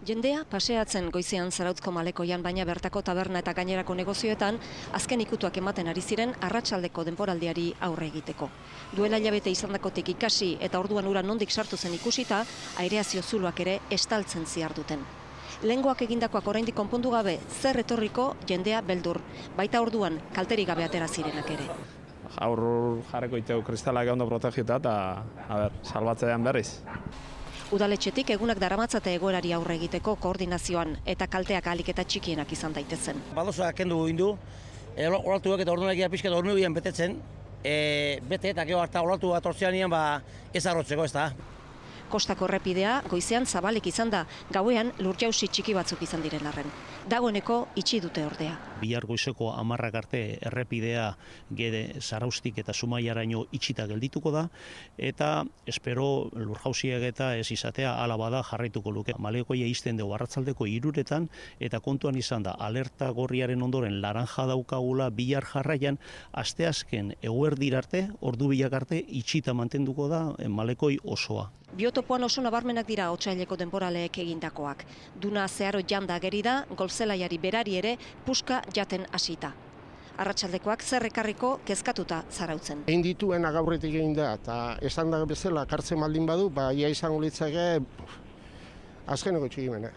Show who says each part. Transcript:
Speaker 1: Jendea paseatzen goizean Zarautzko Malekoian, baina bertako taberna eta gainerako negozioetan azken ikutuak ematen ari ziren arratsaldeko denboraldiari aurre egiteko. Duela hilabete izandakotik ikasi eta orduan ura nondik sartu zen ikusita, aireazio zuloak ere estaltzen ziharduten. Lehengoak egindakoak oraindik konpondu gabe, zer etorriko jendea beldur, baita orduan kalterik gabe atera zirenak ere.
Speaker 2: Aur jarreko iteu kristalak ondo protegita eta salbatzean berriz.
Speaker 1: Udaletxetik egunak daramatzate egoerari aurre egiteko koordinazioan eta kalteak ahalik eta txikienak izan daitezen.
Speaker 3: Badoza kendu indu, olatuak eta ordunakia pixka eta ordunakian betetzen, bete eta gero harta olatu bat ortzean ez arrotzeko ez da.
Speaker 1: Kostako errepidea goizean zabalik izan da, gauean lurjausi txiki batzuk izan diren arren. Dagoeneko itxi dute ordea.
Speaker 4: Bihar goizeko 10 arte errepidea gede Zarauztik eta Zumaiaraino itxita geldituko da, eta espero lurjausiak eta ez izatea hala bada jarraituko luke. Malekoia izten dugu arratsaldeko 3 eta kontuan izan da alerta gorriaren ondoren laranja daukagula bihar jarraian, asteazken eguerdira arte, ordu bilak arte itxita mantenduko da Malekoi osoa.
Speaker 1: Biotopoan oso nabarmenak dira otsaileko denboraleek egindakoak. Duna zeharo janda ageri da, golzelaiari berari ere puska jaten hasita. Arratsaldekoak zer ekarriko kezkatuta Zarautzen.
Speaker 5: Egin dituen gaurretik egin da, eta esan da bezala kartzen baldin badu, ia izango litzake azkeneko txikimena.